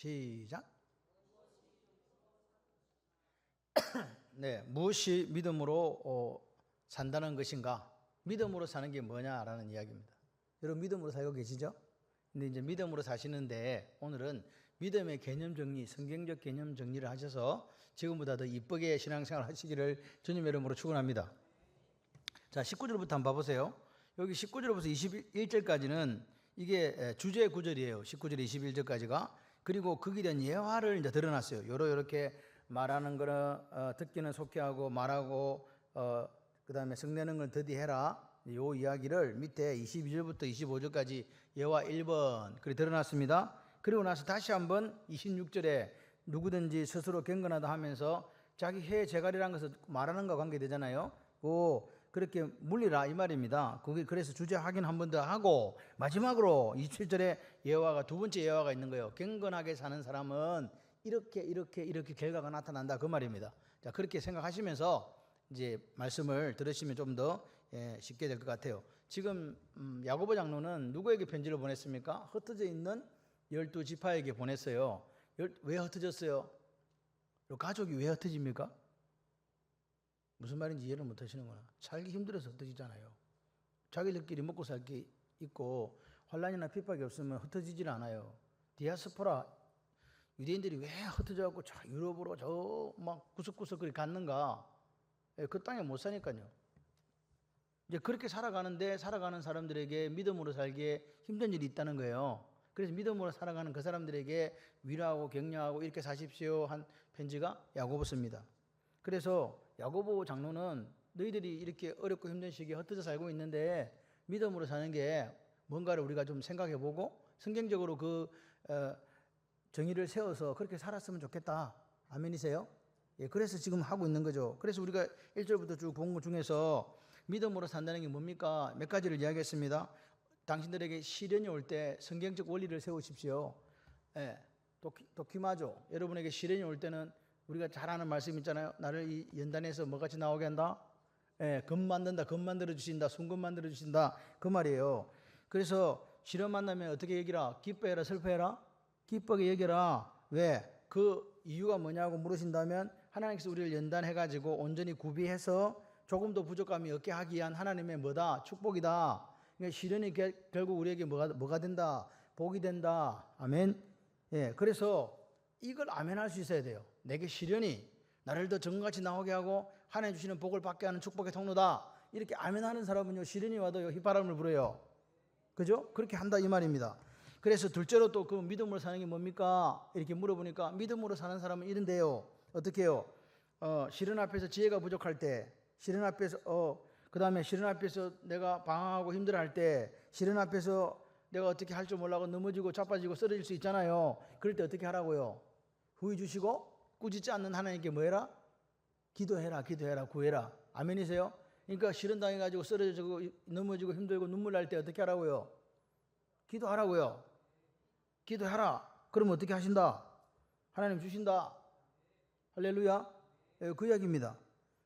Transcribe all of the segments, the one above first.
시작. 네, 무엇이 믿음으로 산다는 것인가? 믿음으로 사는 게 뭐냐라는 이야기입니다. 여러분 믿음으로 살고 계시죠? 근데 이제 믿음으로 사시는데 오늘은 믿음의 개념 정리, 성경적 개념 정리를 하셔서 지금보다 더 이쁘게 신앙생활 하시기를 주님의 이름으로 축원합니다. 자, 19절부터 한번 봐보세요. 여기 19절부터 21절까지는 이게 주제 구절이에요. 19절 21절까지가. 그리고 거기에 대한 예화를 이제 드러났어요. 요렇게 말하는 거는 듣기는 속히 하고 말하고 그 다음에 성내는 걸 더디해라. 요 이야기를 밑에 22절부터 25절까지 예화 1번 그리 드러났습니다. 그리고 나서 다시 한번 26절에 누구든지 스스로 경건하다 하면서 자기 해 제갈이라는 것을 말하는 것과 관계되잖아요. 그렇게 물리라 이 말입니다. 거기 그래서 주제 확인 한 번 더 하고 마지막으로 27절에 예화가 두 번째 예화가 있는 거예요. 경건하게 사는 사람은 이렇게 결과가 나타난다 그 말입니다. 자, 그렇게 생각하시면서 이제 말씀을 들으시면 좀 더 쉽게 될 것 같아요. 지금 야고보 장로는 누구에게 편지를 보냈습니까? 흩어져 있는 12지파에게 보냈어요. 왜 흩어졌어요? 가족이 왜 흩어집니까? 무슨 말인지 이해를 못 하시는구나. 살기 힘들어서 흩어지잖아요. 자기들끼리 먹고 살 게 있고 환란이나 핍박이 없으면 흩어지질 않아요. 디아스포라 유대인들이 왜 흩어져갖고 유럽으로 저 막 구석구석 그리 갔는가? 그 땅에 못 사니까요. 이제 그렇게 살아가는 사람들에게 믿음으로 살기에 힘든 일이 있다는 거예요. 그래서 믿음으로 살아가는 그 사람들에게 위로하고 격려하고 이렇게 사십시오 한 편지가 야고보서입니다. 그래서 야고보 장로는 너희들이 이렇게 어렵고 힘든 시기에 흩어져 살고 있는데 믿음으로 사는 게 뭔가를 우리가 좀 생각해보고 성경적으로 그 정의를 세워서 그렇게 살았으면 좋겠다. 아멘이세요? 예, 그래서 지금 하고 있는 거죠. 그래서 우리가 1절부터 쭉 본 것 중에서 믿음으로 산다는 게 뭡니까? 몇 가지를 이야기했습니다. 당신들에게 시련이 올 때 성경적 원리를 세우십시오. 예, 도키마죠. 여러분에게 시련이 올 때는 우리가 잘 아는 말씀 있잖아요. 나를 이 연단에서 뭐같이 나오게 한다? 예, 금 만든다, 금 만들어 주신다, 순금 만들어 주신다 그 말이에요. 그래서 시련 만나면 어떻게 얘기라? 기뻐해라, 슬퍼해라? 기쁘게 얘기해라. 왜? 그 이유가 뭐냐고 물으신다면 하나님께서 우리를 연단해가지고 온전히 구비해서 조금 더 부족함이 없게 하기 위한 하나님의 뭐다? 축복이다. 그러니까 시련이 결국 우리에게 뭐가 된다? 복이 된다. 아멘. 예, 그래서 이걸 아멘할 수 있어야 돼요. 내게 시련이 나를 더 정같이 나오게 하고 하나님 주시는 복을 받게 하는 축복의 통로다. 이렇게 아멘하는 사람은요 시련이 와도 휘바람을 불어요. 그죠? 그렇게 한다 이 말입니다. 그래서 둘째로 또 그 믿음으로 사는 게 뭡니까? 이렇게 물어보니까 믿음으로 사는 사람은 이런데요. 어떻게 해요? 시련 앞에서 지혜가 부족할 때, 시련 앞에서 그 다음에 시련 앞에서 내가 방황하고 힘들어할 때, 시련 앞에서 내가 어떻게 할 줄 몰라고 넘어지고 자빠지고 쓰러질 수 있잖아요. 그럴 때 어떻게 하라고요? 후회 주시고 꾸짖지 않는 하나님께 뭐해라? 기도해라, 구해라. 아멘이세요? 그러니까 시련 당해가지고 쓰러지고 넘어지고 힘들고 눈물 날 때 어떻게 하라고요? 기도하라고요. 기도하라. 그러면 어떻게 하신다? 하나님 주신다. 할렐루야. 그 이야기입니다.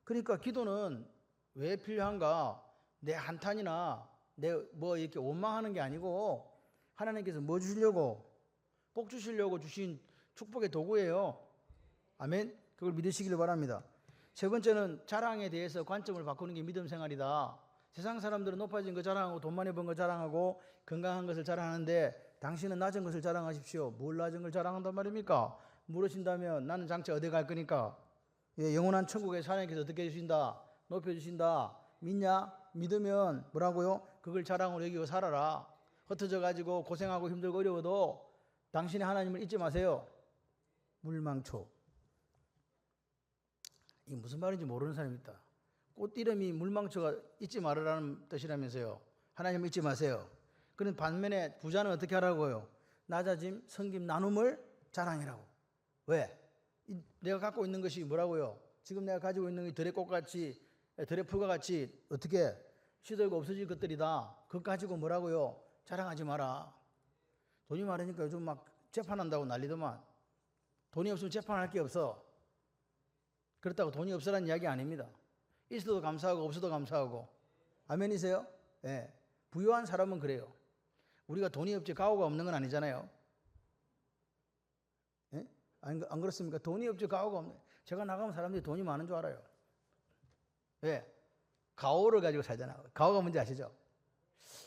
그러니까 기도는 왜 필요한가? 내 한탄이나 내 뭐 이렇게 원망하는 게 아니고 하나님께서 뭐 주시려고? 복 주시려고 주신 축복의 도구예요. 아멘. 그걸 믿으시기를 바랍니다. 세 번째는 자랑에 대해서 관점을 바꾸는 게 믿음 생활이다. 세상 사람들은 높아진 거 자랑하고 돈 많이 번 거 자랑하고 건강한 것을 자랑하는데 당신은 낮은 것을 자랑하십시오. 뭘 낮은 걸 자랑한단 말입니까? 물으신다면 나는 장차 어디 갈 거니까. 예, 영원한 천국에서 하나님께서 어떻게 해주신다? 높여주신다. 믿냐? 믿으면 뭐라고요? 그걸 자랑으로 여기고 살아라. 흩어져 가지고 고생하고 힘들고 어려워도 당신의 하나님을 잊지 마세요. 물망초. 이게 무슨 말인지 모르는 사람이 있다. 꽃 이름이 물망초가 잊지 말으라는 뜻이라면서요. 하나님 잊지 마세요. 그런 반면에 부자는 어떻게 하라고요? 낮아짐, 섬김, 나눔을 자랑해라고. 왜? 내가 갖고 있는 것이 뭐라고요? 지금 내가 가지고 있는 게 들의 꽃같이, 들의 풀과 같이 어떻게 시들고 없어질 것들이다. 그거 가지고 뭐라고요? 자랑하지 마라. 돈이 많으니까 요즘 막 재판한다고 난리더만. 돈이 없으면 재판할 게 없어. 그렇다고 돈이 없으라는 이야기 아닙니다. 있어도 감사하고 없어도 감사하고. 아멘이세요? 예. 부유한 사람은 그래요. 우리가 돈이 없지 가오가 없는 건 아니잖아요. 안 그렇습니까? 돈이 없죠. 가오가 없네. 제가 나가면 사람들이 돈이 많은 줄 알아요. 왜? 가오를 가지고 살잖아요. 가오가 뭔지 아시죠?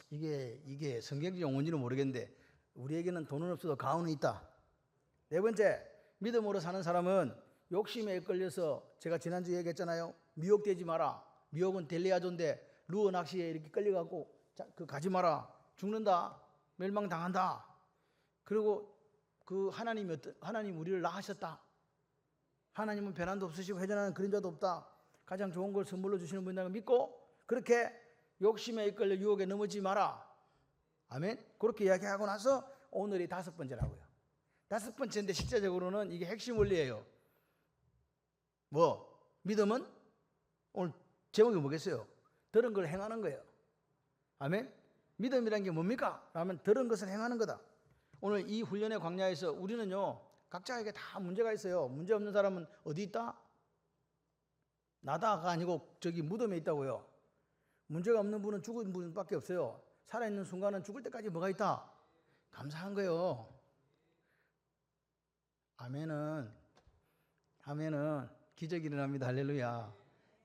이게 성경적 용어인지는 모르겠는데 우리에게는 돈은 없어도 가오는 있다. 네 번째, 믿음으로 사는 사람은 욕심에 이끌려서 제가 지난주에 얘기했잖아요. 미혹되지 마라. 미혹은 델리아조인데 루어 낚시에 이렇게 끌려가고 가지 마라. 죽는다. 멸망당한다. 그리고 그 하나님 우리를 낳으셨다. 하나님은 변함도 없으시고 회전하는 그림자도 없다. 가장 좋은 걸 선물로 주시는 분이라고 믿고 그렇게 욕심에 이끌려 유혹에 넘어지지 마라. 아멘. 그렇게 이야기하고 나서 오늘이 5번째라고요. 5번째인데 실제적으로는 이게 핵심 원리예요. 믿음은 오늘 제목이 뭐겠어요? 들은 걸 행하는 거예요. 아멘. 믿음이란 게 뭡니까? 라면 들은 것을 행하는 거다. 오늘 이 훈련의 광야에서 우리는요 각자에게 다 문제가 있어요. 문제 없는 사람은 어디 있다? 나다가 아니고 저기 무덤에 있다고요. 문제가 없는 분은 죽은 분밖에 없어요. 살아있는 순간은 죽을 때까지 뭐가 있다? 감사한 거예요. 아멘은 기적이 일어납니다. 할렐루야.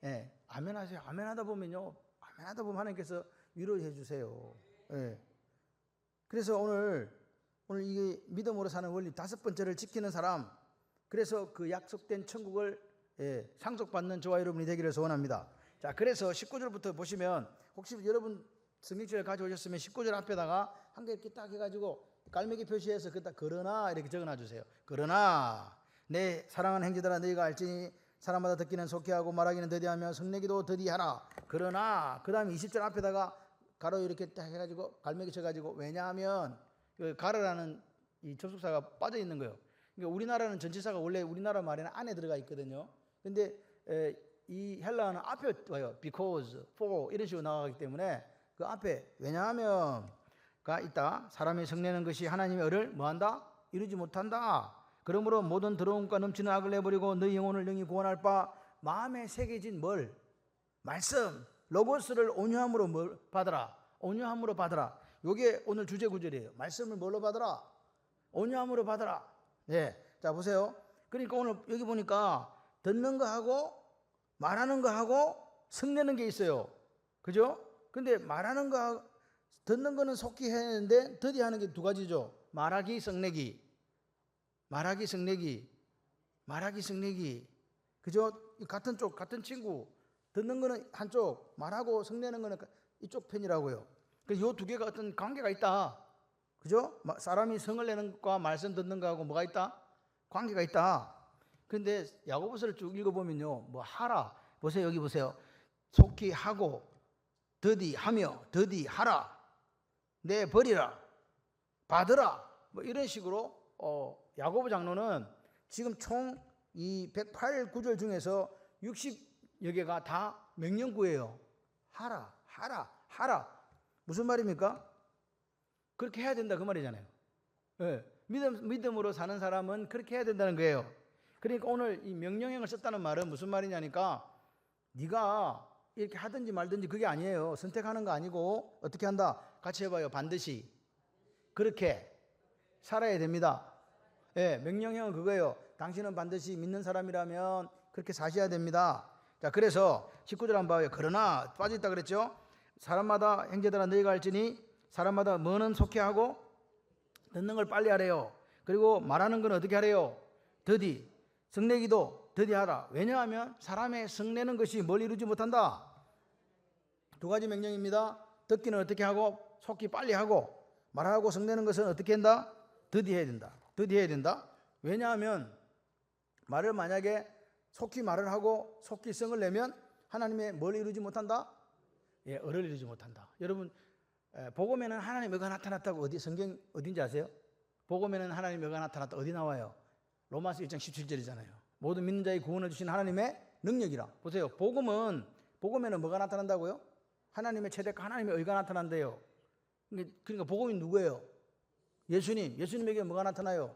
예, 아멘 하세요. 아멘 하다 보면요 하나님께서 위로해 주세요. 예. 그래서 오늘 이게 믿음으로 사는 원리 5번째를 지키는 사람, 그래서 그 약속된 천국을 상속받는 저와 여러분이 되기를 소원합니다. 자, 그래서 19절부터 보시면 혹시 여러분 성경책을 가져오셨으면 19절 앞에다가 한 개 이렇게 딱 해가지고 깔매기 표시해서 그다 그러나 이렇게 적어놔 주세요. 그러나 내 사랑하는 형제들아 너희가 알지니 사람마다 듣기는 속히하고 말하기는 더디하며 성내기도 더디하라. 그러나 그 다음에 20절 앞에다가 가로 이렇게 딱 해가지고 갈매기 쳐가지고 왜냐하면 가르라는 이 접속사가 빠져 있는 거예요. 그러니까 우리나라는 전치사가 원래 우리나라 말에는 안에 들어가 있거든요. 근데 이 헬라어는 앞에 와요. because, for 이런 식으로 나가기 때문에 그 앞에 왜냐하면가 있다. 사람이 성내는 것이 하나님의 의를 뭐한다? 이루지 못한다. 그러므로 모든 더러움과 넘치는 악을 내버리고 너희 영혼을 영이 구원할 바 마음에 새겨진 말씀 로고스를 온유함으로 받으라. 온유함으로 받으라. 이게 오늘 주제 구절이에요. 말씀을 뭘로 받으라? 온유함으로 받으라. 네. 자, 보세요. 그러니까 오늘 여기 보니까 듣는 거 하고 말하는 거 하고 성내는 게 있어요. 그죠? 근데 말하는 거 듣는 거는 속히 해야 하는데 더디하는 게 2가지죠. 말하기, 성내기. 말하기, 성내기. 그죠? 같은 쪽, 같은 친구. 듣는 거는 한쪽, 말하고 성내는 거는 이쪽 편이라고요. 그래서 이 2개가 어떤 관계가 있다. 그죠? 사람이 성을 내는 것과 말씀 듣는 거하고 뭐가 있다? 관계가 있다. 근데 야고보서를 쭉 읽어보면요. 하라. 보세요. 여기 보세요. 속히 하고, 더디하며, 더디하라. 내버리라. 받으라. 이런 식으로 야고보 장로는 지금 총 이 108구절 중에서 60여 개가 다 명령구예요. 하라. 무슨 말입니까? 그렇게 해야 된다 그 말이잖아요. 네. 믿음으로 사는 사람은 그렇게 해야 된다는 거예요. 그러니까 오늘 이 명령형을 썼다는 말은 무슨 말이냐니까 네가 이렇게 하든지 말든지 그게 아니에요. 선택하는 거 아니고 어떻게 한다? 같이 해봐요. 반드시 그렇게 살아야 됩니다. 네, 명령형은 그거예요. 당신은 반드시 믿는 사람이라면 그렇게 사셔야 됩니다. 자, 그래서 19절 한번 봐요. 그러나 빠져있다 그랬죠. 사람마다 형제들아 너희가 알지니 사람마다 뭐는 속히 하고 듣는 걸 빨리 하래요. 그리고 말하는 건 어떻게 하래요? 더디. 성내기도 더디하라. 왜냐하면 사람의 성내는 것이 뭘 이루지 못한다. 2가지 명령입니다. 듣기는 어떻게 하고 속히 빨리 하고 말하고 성내는 것은 어떻게 한다? 더디해야 된다. 왜냐하면 말을 만약에 속히 말을 하고 속히 성을 내면 하나님의 뭘 이루지 못한다? 의를 이루지 못한다. 여러분 복음에는 하나님의 의가 나타났다고 어디 성경 어딘지 아세요? 복음에는 하나님의 의가 나타났다 어디 나와요? 로마서 1장 17절이잖아요. 모든 믿는 자의 구원을 주신 하나님의 능력이라. 보세요. 복음에는 뭐가 나타난다고요? 하나님의 최대가 하나님의 의가 나타난대요. 그러니까 복음이 누구예요? 예수님에게 뭐가 나타나요?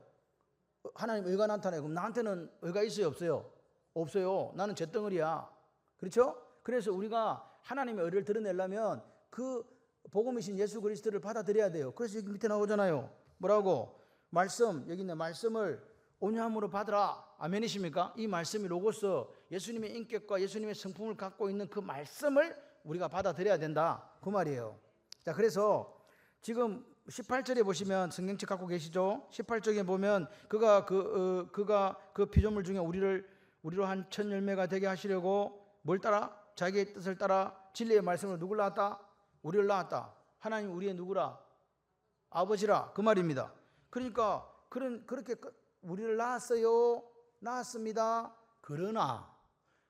하나님의 의가 나타나요. 그럼 나한테는 의가 있어요? 없어요? 없어요. 나는 잿덩어리야. 그렇죠? 그래서 우리가 하나님의 의를 드러내려면 그 복음이신 예수 그리스도를 받아들여야 돼요. 그래서 여기 밑에 나오잖아요. 뭐라고? 말씀, 여기 있네. 말씀을 온유함으로 받으라. 아멘이십니까? 이 말씀이 로고스, 예수님의 인격과 예수님의 성품을 갖고 있는 그 말씀을 우리가 받아들여야 된다, 그 말이에요. 자, 그래서 지금 18절에 보시면 성경책 갖고 계시죠? 18절에 보면 그가 그 피조물 중에 우리로 한 첫 열매가 되게 하시려고 뭘 따라? 자기의 뜻을 따라 진리의 말씀으로 누굴 낳았다? 우리를 낳았다. 하나님 우리의 누구라? 아버지라, 그 말입니다. 그러니까 그렇게 우리를 낳았어요. 낳았습니다. 그러나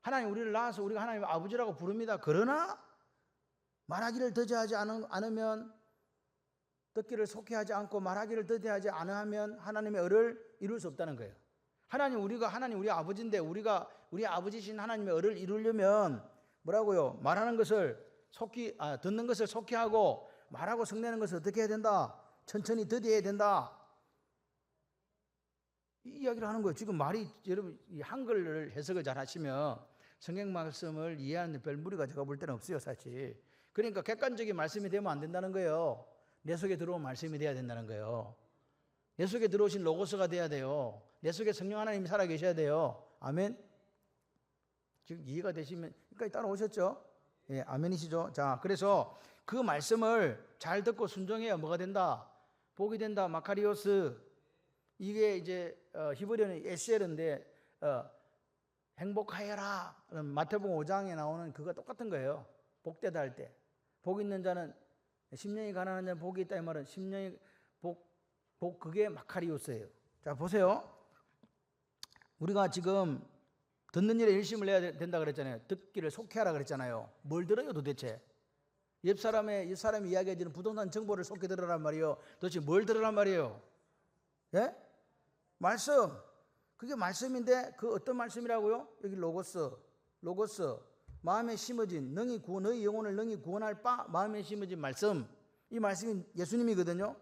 하나님 우리를 낳아서 우리가 하나님 아버지라고 부릅니다. 그러나 말하기를 더디하지 않으면, 듣기를 속히하지 않고 말하기를 더디하지 않으면 하나님의 의를 이룰 수 없다는 거예요. 하나님 우리 아버지인데 우리가 우리 아버지신 하나님의 의를 이루려면 뭐라고요? 말하는 것을 듣는 것을 속히 하고 말하고 성내는 것을 어떻게 해야 된다? 천천히 더디해야 된다. 이 이야기를 하는 거예요. 지금 말이, 여러분 이 한글을 해석을 잘 하시면 성경 말씀을 이해하는 데 별 무리가 제가 볼 때는 없어요, 사실. 그러니까 객관적인 말씀이 되면 안 된다는 거예요. 내 속에 들어온 말씀이 돼야 된다는 거예요. 내 속에 들어오신 로고스가 돼야 돼요. 내 속에 성령 하나님이 살아 계셔야 돼요. 아멘. 지금 이해가 되시면, 여기까지 따라오셨죠? 예, 아멘이시죠? 자, 그래서 그 말씀을 잘 듣고 순종해야 뭐가 된다? 복이 된다. 마카리오스. 이게 이제 히브리어는 에셀인데 행복하여라. 마태복음 5장에 나오는 그거 똑같은 거예요. 복되다 할 때. 복 있는 자는, 심령이 가난한 자는 복이 있다, 이 말은 심령이 복 그게 마카리오스예요. 자, 보세요. 우리가 지금 듣는 일에 일심을 내야 된다 그랬잖아요. 듣기를 속히 하라 그랬잖아요. 뭘 들어요 도대체? 옆 사람이 이야기해주는 부동산 정보를 속히 들으란 말이에요. 도대체 뭘 들으란 말이에요? 예? 말씀. 그게 말씀인데 그 어떤 말씀이라고요? 여기 로고스. 마음에 심어진 너희 영혼을 능히 구원할 바 마음에 심어진 말씀. 이 말씀이 예수님이거든요.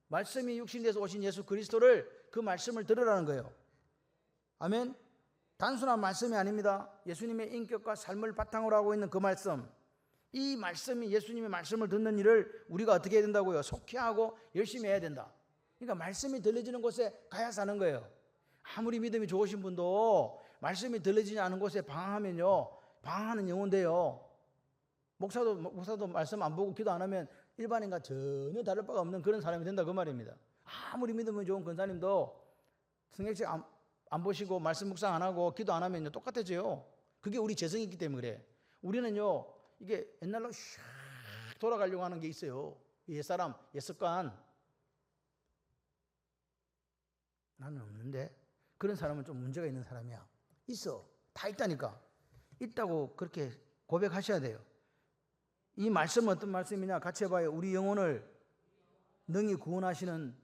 말씀이 육신돼서 오신 예수 그리스도를, 그 말씀을 들으라는 거예요. 아멘. 단순한 말씀이 아닙니다. 예수님의 인격과 삶을 바탕으로 하고 있는 그 말씀. 이 말씀이, 예수님의 말씀을 듣는 일을 우리가 어떻게 해야 된다고요? 속히 하고 열심히 해야 된다. 그러니까 말씀이 들려지는 곳에 가야 사는 거예요. 아무리 믿음이 좋으신 분도 말씀이 들려지지 않은 곳에 방황하면요, 방황하는 영혼 돼요. 목사도 말씀 안 보고 기도 안 하면 일반인과 전혀 다를 바가 없는 그런 사람이 된다, 그 말입니다. 아무리 믿음이 좋은 권사님도 성경책 안 보시고 말씀 묵상 안 하고 기도 안 하면 똑같아져요. 그게 우리 재성이 있기 때문에 그래. 우리는요, 이게 옛날로 샥 돌아가려고 하는 게 있어요. 옛사람, 옛습관. 나는 없는데. 그런 사람은 좀 문제가 있는 사람이야. 있어. 다 있다니까. 있다고 그렇게 고백하셔야 돼요. 이 말씀은 어떤 말씀이냐? 같이 해봐요. 우리 영혼을 능히 구원하시는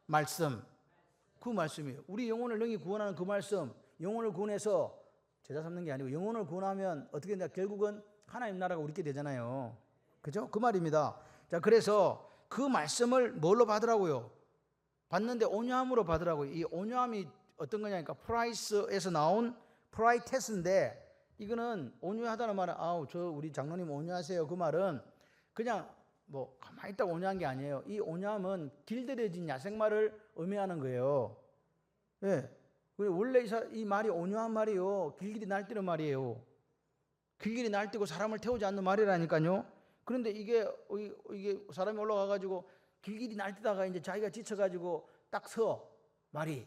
말씀. 그 말씀이에요. 우리 영혼을 능히 구원하는 그 말씀. 영혼을 구원해서 제자 삼는 게 아니고, 영혼을 구원하면 어떻게 된다? 결국은 하나님 나라가 우리께 되잖아요. 그죠? 그 말입니다. 자, 그래서 그 말씀을 뭘로 받으라고요? 받는데 온유함으로 받으라고요. 이 온유함이 어떤 거냐니까, 프라이스에서 나온 프라이테스인데, 이거는 온유하다는 말은 우리 장로님 온유하세요, 그 말은 그냥 뭐 가만히 있다가 온유한 게 아니에요. 이 온유함은 길들여진 야생말을 의미하는 거예요. 예. 원래 이 말이 온유한 말이요, 길길이 날뛰는 말이에요. 길길이 날뛰고 사람을 태우지 않는 말이라니까요. 그런데 이게 사람이 올라가가지고 길길이 날뛰다가 이제 자기가 지쳐가지고 딱 서, 말이.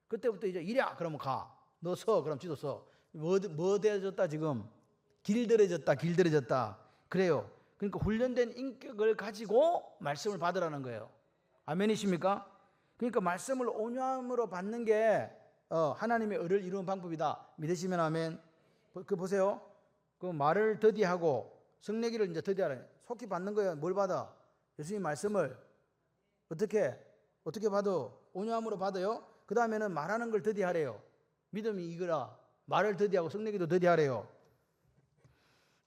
그때부터 이제 이랴 그러면 가. 너 서, 그럼 지도 서. 뭐 되어졌다 지금? 길들여졌다. 그래요. 그러니까 훈련된 인격을 가지고 말씀을 받으라는 거예요. 아멘이십니까? 그러니까 말씀을 온유함으로 받는 게 하나님의 의를 이루는 방법이다. 믿으시면 아멘. 그 보세요. 그 말을 더디하고 성내기를 이제 더디하라. 속히 받는 거예요. 뭘 받아? 예수님 말씀을 어떻게 받아? 온유함으로 받아요. 그 다음에는 말하는 걸 더디하래요. 믿음이 이거라. 말을 더디하고 성내기도 더디하래요.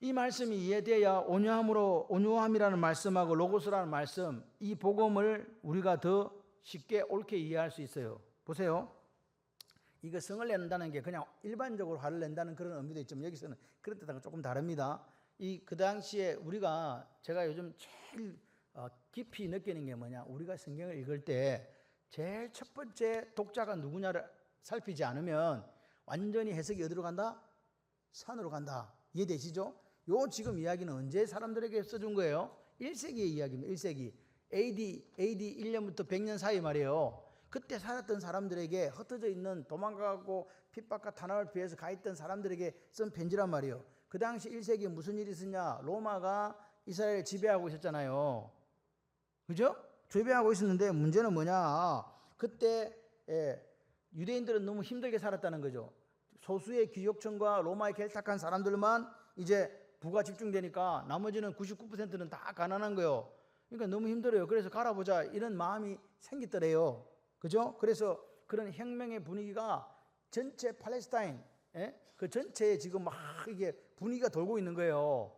이 말씀이 이해돼야 온유함이라는 말씀하고 로고스라는 말씀, 이 복음을 우리가 더 쉽게 옳게 이해할 수 있어요. 보세요. 이거 성을 낸다는 게 그냥 일반적으로 화를 낸다는 그런 의미도 있지만, 여기서는 그런 뜻하고 조금 다릅니다. 그 당시에 제가 요즘 제일 깊이 느끼는 게 뭐냐, 우리가 성경을 읽을 때 제일 첫 번째 독자가 누구냐를 살피지 않으면 완전히 해석이 어디로 간다? 산으로 간다. 이해되시죠? 요 지금 이야기는 언제 사람들에게 써준 거예요? 1세기의 이야기입니다. 1세기. AD 1년부터 100년 사이 말이에요. 그때 살았던 사람들에게 흩어져 있는 도망가고 핍박과 탄압을 피해서 가 있던 사람들에게 쓴 편지란 말이에요. 그 당시 1세기에 무슨 일이 있었냐? 로마가 이스라엘을 지배하고 있었잖아요. 그죠? 지배하고 있었는데 문제는 뭐냐? 그때 유대인들은 너무 힘들게 살았다는 거죠. 소수의 귀족층과 로마에 결탁한 사람들만 이제 부가 집중되니까 나머지는 99%는 다 가난한 거예요. 그러니까 너무 힘들어요. 그래서 갈아보자 이런 마음이 생기더래요. 그죠? 그래서 그런 혁명의 분위기가 전체 팔레스타인 그 전체에 지금 막 이게 분위기가 돌고 있는 거예요.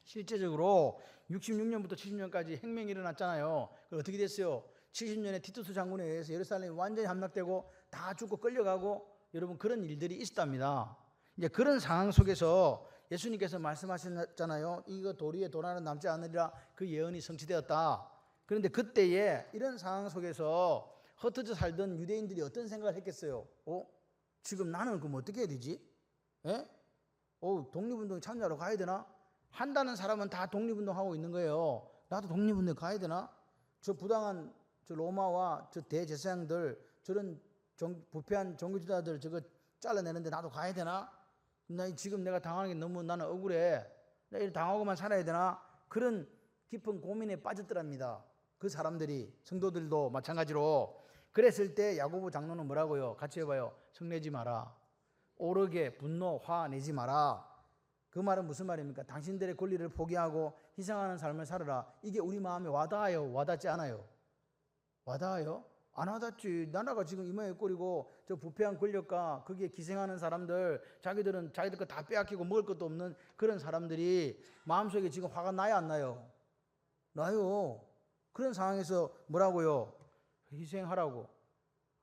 실제적으로 66년부터 70년까지 혁명이 일어났잖아요. 그럼 어떻게 됐어요? 70년에 티투스 장군에 의해서 예루살렘이 완전히 함락되고 다 죽고 끌려가고 여러분 그런 일들이 있었답니다. 이제 그런 상황 속에서 예수님께서 말씀하셨잖아요. 이거 돌 위에 돌 하나 남지 않으리라 그 예언이 성취되었다. 그런데 그때에 이런 상황 속에서 흩어져 살던 유대인들이 어떤 생각을 했겠어요? 지금 나는 그럼 어떻게 해야 되지? 독립운동 참여하러 가야 되나? 한다는 사람은 다 독립운동하고 있는 거예요. 나도 독립운동 가야 되나? 저 부당한 저 로마와 저 대제사장들 저런 부패한 종교지도자들 저거 잘라내는데 나도 가야 되나? 지금 내가 당하는 게 너무 나는 억울해. 내가 이렇게 당하고만 살아야 되나? 그런 깊은 고민에 빠졌더랍니다. 그 사람들이 성도들도 마찬가지로. 그랬을 때 야고보 장로는 뭐라고요? 같이 해봐요. 성내지 마라. 오르게 분노 화 내지 마라. 그 말은 무슨 말입니까? 당신들의 권리를 포기하고 희생하는 삶을 살아라. 이게 우리 마음에 와닿아요? 와닿지 않아요? 와닿아요? 안 와닿지. 나라가 지금 이 모양에 꼴이고 저 부패한 권력과 거기에 기생하는 사람들, 자기들은 자기들 거 다 빼앗기고 먹을 것도 없는 그런 사람들이 마음속에 지금 화가 나요 안 나요? 나요. 그런 상황에서 뭐라고요? 희생하라고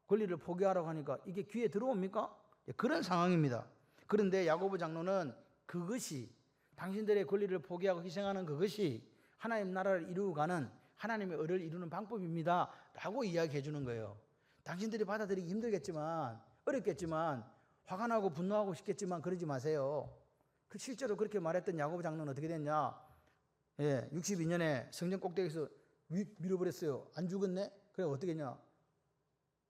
권리를 포기하라고 하니까 이게 귀에 들어옵니까? 그런 상황입니다. 그런데 야고보 장로는 그것이 당신들의 권리를 포기하고 희생하는 그것이 하나님 나라를 이루어가는 하나님의 의를 이루는 방법입니다 라고 이야기해 주는 거예요. 당신들이 받아들이기 힘들겠지만 어렵겠지만 화가 나고 분노하고 싶겠지만 그러지 마세요. 실제로 그렇게 말했던 야고보 장로는 어떻게 됐냐? 62년에 성전 꼭대기에서 밀어버렸어요. 안 죽었네? 그래 어떻게 했냐?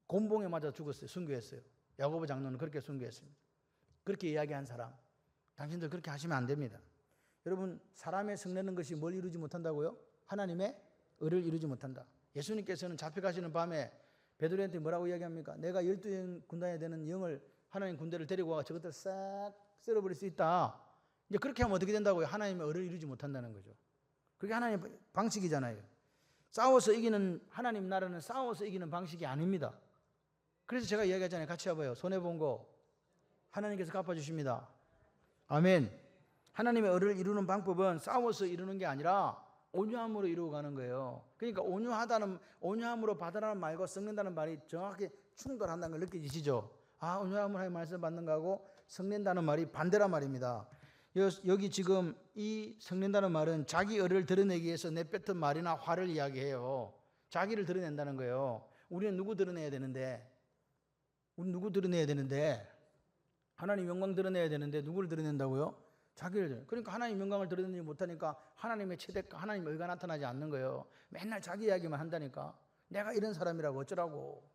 곤봉에 맞아 죽었어요. 순교했어요. 야고보 장로는 그렇게 순교했습니다. 그렇게 이야기한 사람, 당신들 그렇게 하시면 안 됩니다. 여러분, 사람의 성내는 것이 뭘 이루지 못한다고요? 하나님의 의를 이루지 못한다. 예수님께서는 잡혀가시는 밤에 베드로한테 뭐라고 이야기합니까? 내가 12영 군단에 되는 영을 하나님 군대를 데리고 와 저것들 싹 쓸어버릴 수 있다. 이제 그렇게 하면 어떻게 된다고요? 하나님의 의를 이루지 못한다는 거죠. 그게 하나님의 방식이잖아요. 싸워서 이기는 하나님 나라는 싸워서 이기는 방식이 아닙니다. 그래서 제가 이야기하잖아요. 같이 해봐요. 손해본 거 하나님께서 갚아주십니다. 아멘. 하나님의 의를 이루는 방법은 싸워서 이루는 게 아니라 온유함으로 이루어가는 거예요. 그러니까 온유함으로 받으라는 말과 썩는다는 말이 정확하게 충돌한다는 걸 느껴지시죠? 온유함으로 하나님 말씀 받는 거하고 썩낸다는 말이 반대란 말입니다. 여기 지금 이 썩낸다는 말은 자기 의를 드러내기 위해서 내뱉은 말이나 화를 이야기해요. 자기를 드러낸다는 거예요. 우리는 누구 드러내야 되는데? 하나님 영광 드러내야 되는데 누구를 드러낸다고요? 자기를. 그러니까 하나님 영광을 드러내지 못하니까 하나님의 체대가 하나님의 의가 나타나지 않는 거예요. 맨날 자기 이야기만 한다니까. 내가 이런 사람이라고 어쩌라고.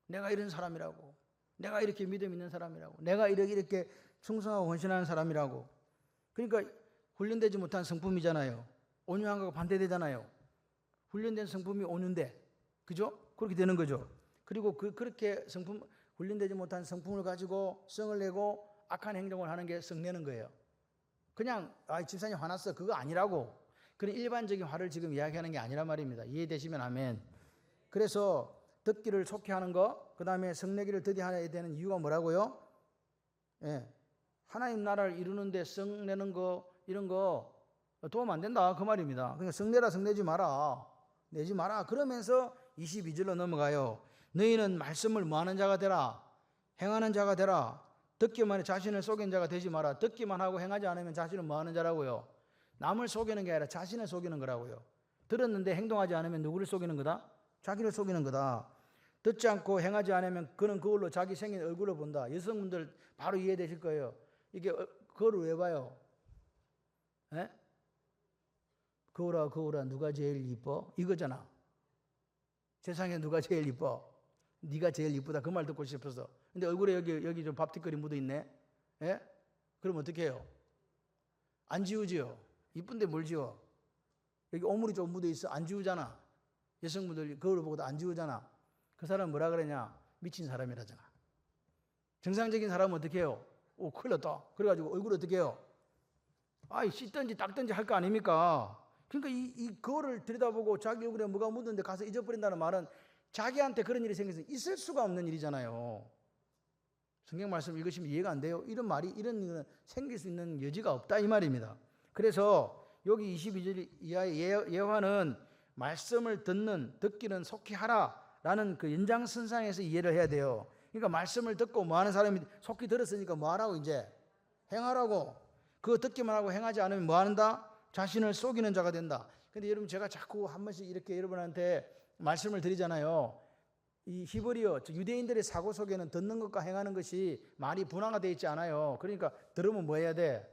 내가 이런 사람이라고. 내가 이렇게 믿음 있는 사람이라고. 내가 이렇게 충성하고 헌신하는 사람이라고. 그러니까 훈련되지 못한 성품이잖아요. 온유한 거가 반대되잖아요. 훈련된 성품이 온유인데, 그죠? 그렇게 되는 거죠. 그리고 그렇게 훈련되지 못한 성품을 가지고 성을 내고 악한 행동을 하는 게 성내는 거예요. 그냥 집사님 화났어 그거 아니라고. 그런 일반적인 화를 지금 이야기하는 게 아니란 말입니다. 이해되시면 아멘. 그래서 듣기를 좋게 하는 거, 그 다음에 성내기를 더디해야 되는 이유가 뭐라고요? 하나님 나라를 이루는데 성내는 거 이런 거 도움 안 된다 그 말입니다. 그러니까 성내라 성내지 마라. 내지 마라. 그러면서 22절로 넘어가요. 너희는 말씀을 뭐하는 자가 되라. 행하는 자가 되라. 듣기만 해 자신을 속이는 자가 되지 마라. 듣기만 하고 행하지 않으면 자신은 뭐하는 자라고요? 남을 속이는 게 아니라 자신을 속이는 거라고요. 들었는데 행동하지 않으면 누구를 속이는 거다? 자기를 속이는 거다. 듣지 않고 행하지 않으면 그는 그걸로 자기 생긴 얼굴을 본다. 여성분들 바로 이해되실 거예요. 이게 거울을 왜 봐요? 에? 거울아 누가 제일 이뻐? 이거잖아. 세상에 누가 제일 이뻐? 네가 제일 이쁘다. 그 말 듣고 싶어서. 근데 얼굴에 여기 좀 밥티끌이 묻어 있네. 예? 그럼 어떻게 해요? 안 지우지요. 이쁜데 뭘 지워? 여기 오물이 좀 묻어 있어. 안 지우잖아. 여성분들 거울을 보고도 안 지우잖아. 그 사람 뭐라 그러냐? 미친 사람이라잖아. 정상적인 사람은 어떻게 해요? 오, 큰일 났다. 그래가지고 얼굴 어떻게 해요? 아이, 씻든지 닦든지 할 거 아닙니까? 그러니까 이 거울을 들여다보고 자기 얼굴에 뭐가 묻었는데 가서 잊어버린다는 말은 자기한테 그런 일이 생겨서 있을 수가 없는 일이잖아요. 성경 말씀 읽으시면 이해가 안 돼요. 이런 말이, 이런 일은 생길 수 있는 여지가 없다 이 말입니다. 그래서 여기 22절 이하의 예화는 말씀을 듣기는 속히 하라라는 그 연장선상에서 이해를 해야 돼요. 그러니까 말씀을 듣고 뭐 하는 사람이 속히 들었으니까 뭐 하라고 이제? 행하라고. 그거 듣기만 하고 행하지 않으면 뭐 한다? 자신을 속이는 자가 된다. 근데 여러분 제가 자꾸 한 번씩 이렇게 여러분한테 말씀을 드리잖아요. 이 히브리어, 즉 유대인들의 사고 속에는 듣는 것과 행하는 것이 말이 분화가 되어 있지 않아요. 그러니까 들으면 뭐 해야 돼?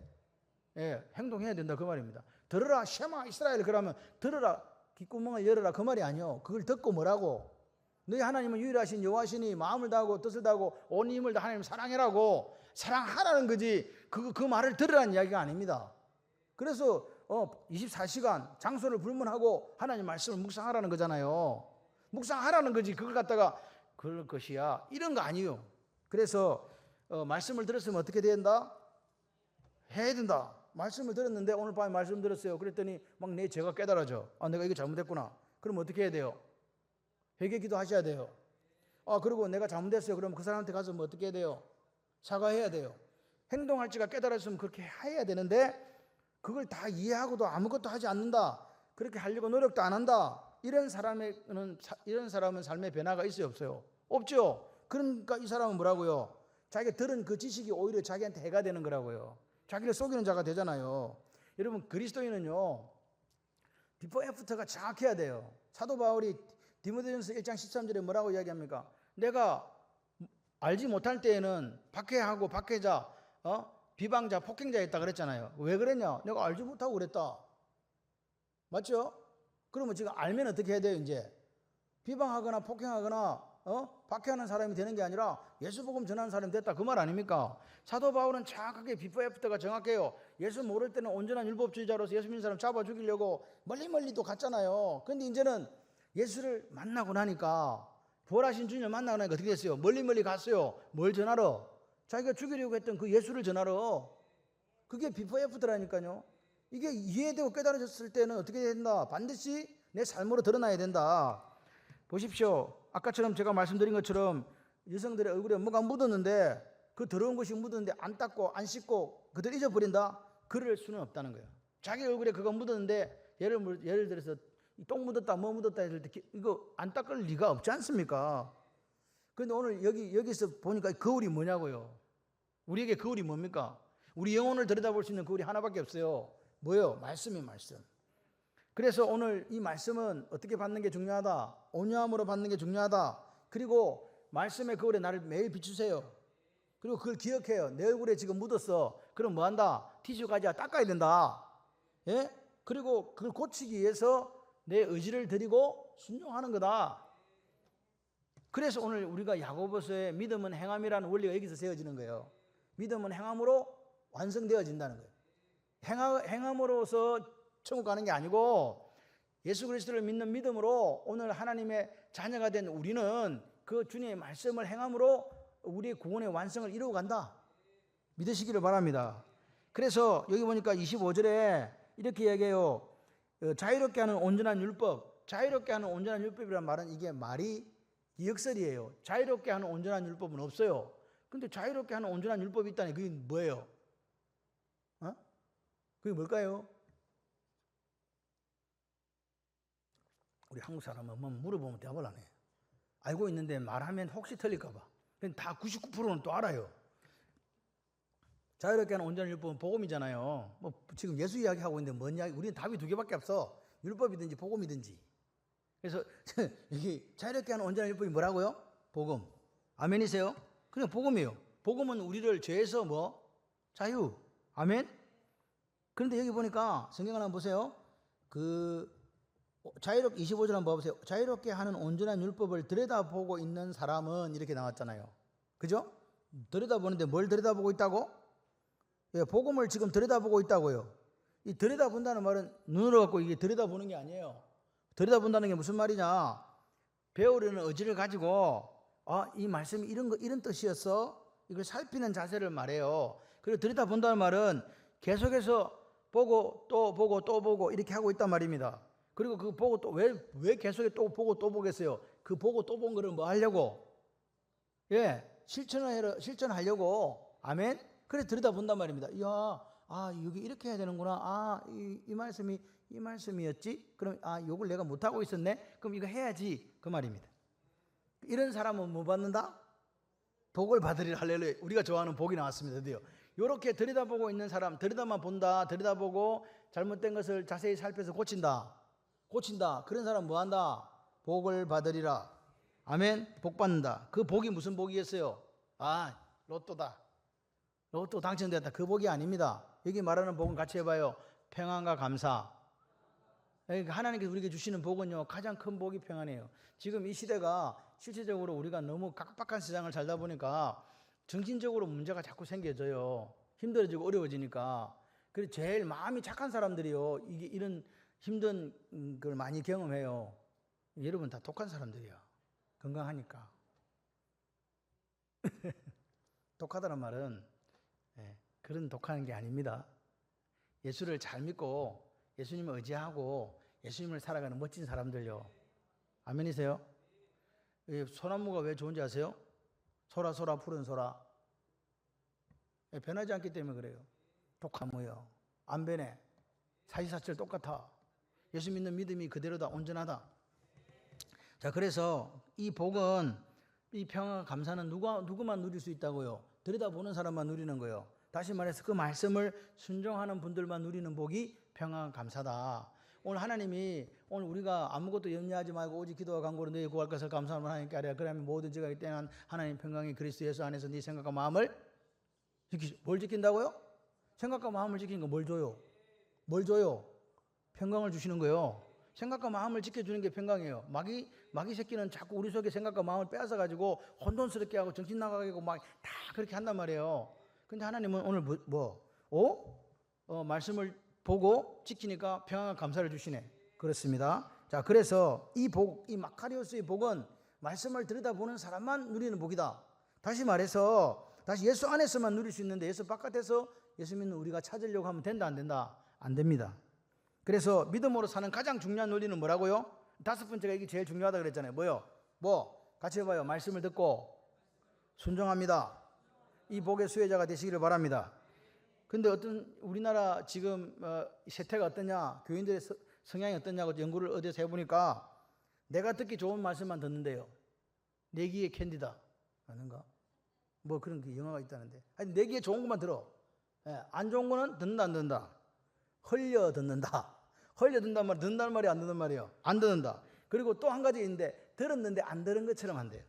예, 행동해야 된다 그 말입니다. 들으라 쉐마 이스라엘 그러면 들으라 귓구멍을 열어라 그 말이 아니요. 그걸 듣고 뭐라고? 너희 하나님은 유일하신 여호와시니 마음을 다하고 뜻을 다하고 온 힘을 다 하나님 사랑해라고 사랑하라는 거지 그 말을 들으라는 이야기가 아닙니다. 그래서 24시간 장소를 불문하고 하나님 말씀을 묵상하라는 거잖아요. 묵상하라는 거지 그걸 갖다가 그럴 것이야 이런 거 아니에요. 그래서 말씀을 들었으면 어떻게 된다? 해야 된다. 말씀을 들었는데 오늘 밤에 말씀 들었어요. 그랬더니 막 내 죄가 깨달아져. 아, 내가 이거 잘못했구나. 그럼 어떻게 해야 돼요? 회개 기도하셔야 돼요. 아, 그리고 내가 잘못했어요. 그럼 그 사람한테 가서 뭐 어떻게 해야 돼요? 사과해야 돼요. 행동할지가 깨달았으면 그렇게 해야 되는데 그걸 다 이해하고도 아무것도 하지 않는다. 그렇게 하려고 노력도 안 한다. 이런 사람은 삶의 변화가 있어요, 없어요? 없죠. 그러니까 이 사람은 뭐라고요? 자기가 들은 그 지식이 오히려 자기한테 해가 되는 거라고요. 자기를 속이는 자가 되잖아요. 여러분 그리스도인은요. 비포 애프터가 정확해야 돼요. 사도 바울이 디모데전서 1장 13절에 뭐라고 이야기합니까? 내가 알지 못할 때에는 박해하고 박해자, 비방자, 폭행자였다 그랬잖아요. 왜 그랬냐? 내가 알지 못하고 그랬다. 맞죠? 그러면 지금 알면 어떻게 해야 돼요, 이제? 비방하거나 폭행하거나, 박해하는 사람이 되는 게 아니라 예수 복음 전하는 사람이 됐다. 그 말 아닙니까? 사도 바울은 정확하게 비포 애프터가 정확해요. 예수 모를 때는 온전한 율법주의자로서 예수 믿는 사람 잡아 죽이려고 멀리도 갔잖아요. 근데 이제는 예수를 만나고 나니까, 부활하신 주님을 만나고 나니까 어떻게 됐어요? 멀리 갔어요. 뭘 전하러? 자기가 죽이려고 했던 그 예수를 전하러. 그게 비포 애프터라니까요. 이게 이해되고 깨달아졌을 때는 어떻게 된다? 반드시 내 삶으로 드러나야 된다. 보십시오. 아까처럼 제가 말씀드린 것처럼 여성들의 얼굴에 뭐가 묻었는데 그 더러운 것이 묻었는데 안 닦고 안 씻고 그대로 잊어버린다? 그럴 수는 없다는 거예요. 자기 얼굴에 그거 묻었는데 예를 들어서 똥 묻었다 뭐 묻었다 했을 때 이거 안 닦을 리가 없지 않습니까? 그런데 오늘 여기서 보니까 거울이 뭐냐고요. 우리에게 거울이 뭡니까? 우리 영혼을 들여다볼 수 있는 거울이 하나밖에 없어요. 뭐예요? 말씀이 말씀. 그래서 오늘 이 말씀은 어떻게 받는 게 중요하다. 온유함으로 받는 게 중요하다. 그리고 말씀의 거울에 나를 매일 비추세요. 그리고 그걸 기억해요. 내 얼굴에 지금 묻었어. 그럼 뭐 한다? 티슈 가지고 닦아야 된다. 예? 그리고 그걸 고치기 위해서 내 의지를 드리고 순종하는 거다. 그래서 오늘 우리가 야고보서의 믿음은 행함이라는 원리가 여기서 세워지는 거예요. 믿음은 행함으로 완성되어진다는 거예요. 행함으로서 천국 가는 게 아니고 예수 그리스도를 믿는 믿음으로 오늘 하나님의 자녀가 된 우리는 그 주님의 말씀을 행함으로 우리의 구원의 완성을 이루어 간다. 믿으시기를 바랍니다. 그래서 여기 보니까 25절에 이렇게 얘기해요. 자유롭게 하는 온전한 율법. 자유롭게 하는 온전한 율법이란 말은 이게 말이 기역설이에요. 자유롭게 하는 온전한 율법은 없어요. 근데 자유롭게 하는 온전한 율법이 있다니 그게 뭐예요? 그게 뭘까요? 우리 한국 사람은 뭐 물어보면 대답을 안 해. 알고 있는데 말하면 혹시 틀릴까 봐. 다 99%는 또 알아요. 자유롭게 하는 온전한 율법은 복음이잖아요. 지금 예수 이야기하고 있는데 뭔 이야기? 우리는 답이 두 개밖에 없어. 율법이든지 복음이든지. 그래서 여기 자유롭게 하는 온전한 율법이 뭐라고요? 복음. 아멘이세요? 그냥 복음이에요. 복음은 우리를 죄에서 뭐? 자유. 아멘? 그런데 여기 보니까 성경 하나 보세요. 자유롭게 25절 한번 봐보세요. 자유롭게 하는 온전한 율법을 들여다보고 있는 사람은 이렇게 나왔잖아요. 그죠? 들여다보는데 뭘 들여다보고 있다고? 예, 복음을 지금 들여다보고 있다고요. 이 들여다본다는 말은 눈으로 갖고 이게 들여다보는 게 아니에요. 들여다본다는 게 무슨 말이냐? 배우려는 의지를 가지고 이 말씀이 이런 뜻이었어. 이걸 살피는 자세를 말해요. 그리고 들여다본다는 말은 계속해서 보고 또 보고 또 보고 이렇게 하고 있단 말입니다. 그리고 그 보고 또 왜 계속 또 보고 또 보겠어요? 그 보고 또 본 거를 뭐 하려고? 예, 실천하려고. 아멘. 그래서 들여다본단 말입니다. 여기 이렇게 해야 되는구나. 이 말씀이었지? 그럼 요걸 내가 못하고 있었네? 그럼 이거 해야지. 그 말입니다. 이런 사람은 뭐 받는다? 복을 받으리라. 할렐루야. 우리가 좋아하는 복이 나왔습니다. 드디어. 이렇게 들여다보고 있는 사람, 들여다만 본다, 들여다보고 잘못된 것을 자세히 살펴서 고친다. 그런 사람 뭐 한다? 복을 받으리라. 아멘. 복 받는다. 그 복이 무슨 복이겠어요? 로또다. 로또 당첨됐다. 그 복이 아닙니다. 여기 말하는 복은 같이 해봐요. 평안과 감사. 하나님께서 우리에게 주시는 복은요, 가장 큰 복이 평안이에요. 지금 이 시대가 실질적으로 우리가 너무 각박한 세상을 살다 보니까 정신적으로 문제가 자꾸 생겨져요. 힘들어지고 어려워지니까. 그래서 제일 마음이 착한 사람들이요, 이런 힘든 걸 많이 경험해요. 여러분 다 독한 사람들이야. 건강하니까. 독하다는 말은 그런 독한 게 아닙니다. 예수를 잘 믿고 예수님을 의지하고 예수님을 살아가는 멋진 사람들요. 아멘이세요? 소나무가 왜 좋은지 아세요? 소라 푸른 소라. 변하지 않기 때문에 그래요. 독하무요. 안 변해. 사시사철 똑같아. 예수 믿는 믿음이 그대로다. 온전하다. 자, 그래서 이 복은, 이 평화와 감사는 누구만 누릴 수 있다고요? 들여다보는 사람만 누리는 거예요. 다시 말해서 그 말씀을 순종하는 분들만 누리는 복이 평화와 감사다. 오늘 하나님이, 오늘 우리가 아무것도 염려하지 말고 오직 기도와 간구로 너희 구할 것을 감사하면 하나님께 아뢰라. 그러면 모든 죄가 있다는 하나님 평강이 그리스도 예수 안에서 네 생각과 마음을 뭘 지킨다고요? 생각과 마음을 지키는 거 뭘 줘요? 뭘 줘요? 평강을 주시는 거예요. 생각과 마음을 지켜주는 게 평강이에요. 마귀 새끼는 자꾸 우리 속에 생각과 마음을 빼앗아 가지고 혼돈스럽게 하고 정신 나가게 하고 막 다 그렇게 한단 말이에요. 근데 하나님은 오늘 말씀을 보고 지키니까 평안과 감사를 주시네. 그렇습니다. 자, 그래서 이 복, 이 마카리오스의 복은 말씀을 들여다보는 사람만 누리는 복이다. 다시 말해서 다시 예수 안에서만 누릴 수 있는데 예수 바깥에서 예수 믿는 우리가 찾으려고 하면 된다, 안 된다? 안 됩니다. 그래서 믿음으로 사는 가장 중요한 논리는 뭐라고요? 5번째가 이게 제일 중요하다 그랬잖아요. 뭐요? 같이 해봐요. 말씀을 듣고 순종합니다. 이 복의 수혜자가 되시기를 바랍니다. 근데 우리나라 지금 세태가 어떠냐, 교인들의 성향이 어떠냐고 연구를 어디서 해보니까 내가 듣기 좋은 말씀만 듣는데요. 내기의 캔디다 아닌가? 뭐 그런 영화가 있다는데. 아니, 내기에 좋은 것만 들어. 안 좋은 거는 듣는다, 안 듣는다? 흘려 듣는다. 흘려 듣는단 말이 듣는다는 말이 안 듣는 말이에요. 안 듣는다. 그리고 또 한 가지 있는데 들었는데 안 들은 것처럼 한대요.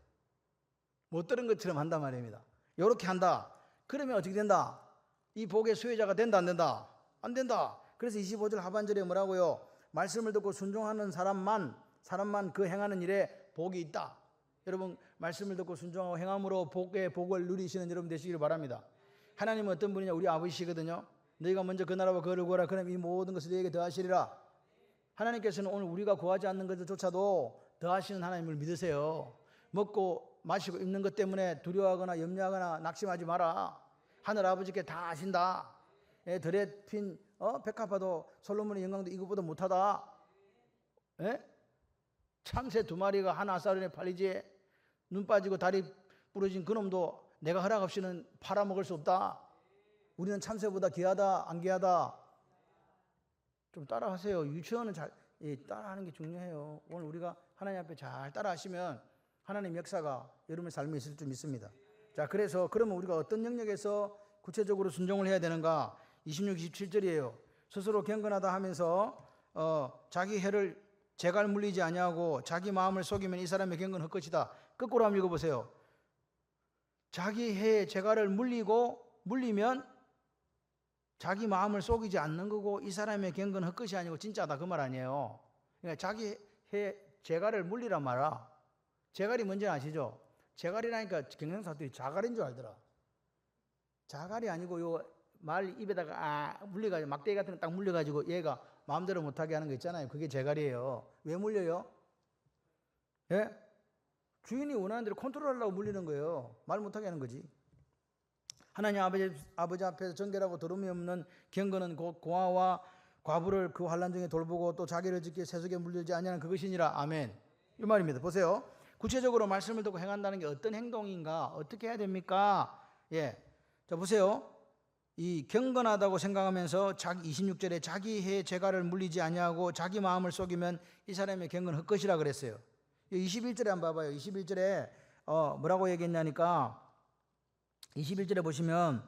못 들은 것처럼 한단 말입니다. 이렇게 한다. 그러면 어떻게 된다? 이 복의 수혜자가 된다, 안 된다? 안 된다. 그래서 25절 하반절에 뭐라고요? 말씀을 듣고 순종하는 사람만 그 행하는 일에 복이 있다. 여러분, 말씀을 듣고 순종하고 행함으로 복을 누리시는 여러분 되시기를 바랍니다. 하나님은 어떤 분이냐? 우리 아버지시거든요. 너희가 먼저 그 나라와 그를 구하라. 그럼 이 모든 것을 너희에게 더하시리라. 하나님께서는 오늘 우리가 구하지 않는 것조차도 더하시는 하나님을 믿으세요. 먹고 마시고 입는 것 때문에 두려워하거나 염려하거나 낙심하지 마라. 하늘 아버지께 다 아신다. 들에 핀 백합화도 솔로몬의 영광도 이것보다 못하다. 참새 2마리가 한 아사르에 팔리지. 눈 빠지고 다리 부러진 그놈도 내가 허락 없이는 팔아먹을 수 없다. 우리는 참새보다 귀하다, 안 귀하다? 좀 따라하세요. 유치원은 잘 따라하는 게 중요해요. 오늘 우리가 하나님 앞에 잘 따라하시면 하나님 역사가 여러분의 삶에 있을 줄 믿습니다. 자, 그래서 그러면 우리가 어떤 영역에서 구체적으로 순종을 해야 되는가? 26, 27절이에요. 스스로 경건하다 하면서 자기 해를 재갈 물리지 아니하고 자기 마음을 속이면 이 사람의 경건은 헛것이다. 거꾸로 한번 읽어보세요. 자기 해에 재갈을 물리면 자기 마음을 속이지 않는 거고 이 사람의 경건은 헛것이 아니고 진짜다 그 말 아니에요. 그러니까 자기 해에 재갈을 물리란 말이야. 재갈이 뭔지 아시죠? 재갈이라니까 경상사투리 자갈인 줄 알더라. 자갈이 아니고 요 말 입에다가 물려가지고 막대기 같은 거 딱 물려가지고 얘가 마음대로 못하게 하는 거 있잖아요. 그게 재갈이에요. 왜 물려요? 예? 주인이 원하는 대로 컨트롤하려고 물리는 거예요. 말 못하게 하는 거지. 하나님 아버지 앞에서 정결하고 더러움이 없는 경건은 곧 고아와 과부를 그 환난 중에 돌보고 또 자기를 지켜 세속에 물들지 아니하는 그것이니라. 아멘. 이 말입니다. 보세요. 구체적으로 말씀을 듣고 행한다는 게 어떤 행동인가? 어떻게 해야 됩니까? 예. 자, 보세요. 이 경건하다고 생각하면서 26절에 자기 해 재갈을 물리지 아니하고 자기 마음을 속이면 이 사람의 경건은 헛것이라 그랬어요. 21절에 한번 봐봐요. 21절에 뭐라고 얘기했냐니까 21절에 보시면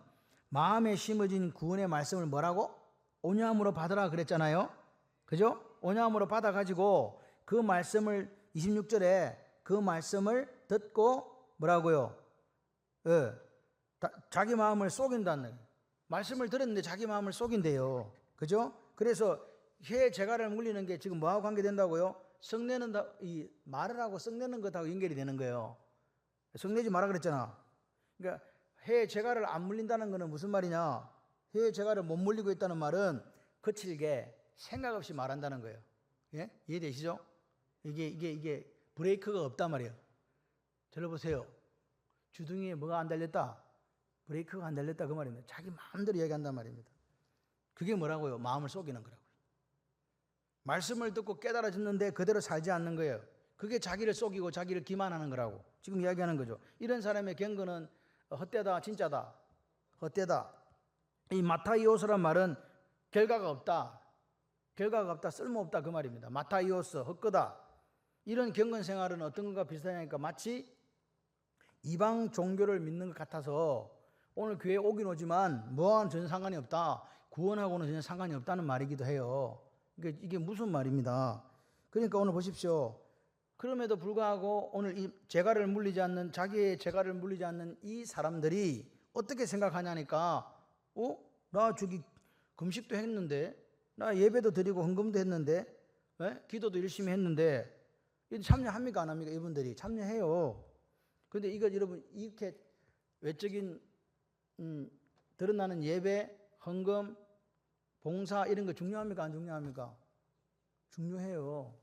마음에 심어진 구원의 말씀을 뭐라고? 온유함으로 받으라 그랬잖아요. 그죠? 온유함으로 받아가지고 그 말씀을 26절에 그 말씀을 듣고 뭐라고요? 자기 마음을 속인다는 말씀을 들었는데 자기 마음을 속인대요. 그죠? 그래서 해 재갈을 물리는 게 지금 뭐하고 관계된다고요? 성내는 이 말을 하고 성내는 것하고 연결이 되는 거예요. 성내지 마라 그랬잖아. 그러니까 해 재갈을 안 물린다는 것은 무슨 말이냐? 해 재갈을 못 물리고 있다는 말은 거칠게 생각 없이 말한다는 거예요. 예? 이해되시죠? 이게 브레이크가 없단 말이에요. 들어보세요. 주둥이에 뭐가 안 달렸다? 브레이크가 안 달렸다 그 말입니다. 자기 마음대로 얘기한단 말입니다. 그게 뭐라고요? 마음을 속이는 거라고요. 말씀을 듣고 깨달아졌는데 그대로 살지 않는 거예요. 그게 자기를 속이고 자기를 기만하는 거라고 지금 이야기하는 거죠. 이런 사람의 경건은 헛되다 진짜다. 헛되다. 이 마타이오스란 말은 결과가 없다. 결과가 없다. 쓸모없다 그 말입니다. 마타이오스 헛거다. 이런 경건 생활은 어떤 것과 비슷하냐니까 마치 이방 종교를 믿는 것 같아서 오늘 교회에 오긴 오지만 뭐와는 전혀 상관이 없다. 구원하고는 전혀 상관이 없다는 말이기도 해요. 이게 무슨 말입니다. 그러니까 오늘 보십시오. 그럼에도 불구하고 오늘 이 재갈을 물리지 않는 자기의 재갈을 물리지 않는 이 사람들이 어떻게 생각하냐니까 나 저기 금식도 했는데 나 예배도 드리고 헌금도 했는데 기도도 열심히 했는데 참여합니까 안 합니까? 이분들이 참여해요. 그런데 이거 여러분 이렇게 외적인 드러나는 예배, 헌금, 봉사 이런 거 중요합니까? 안 중요합니까? 중요해요.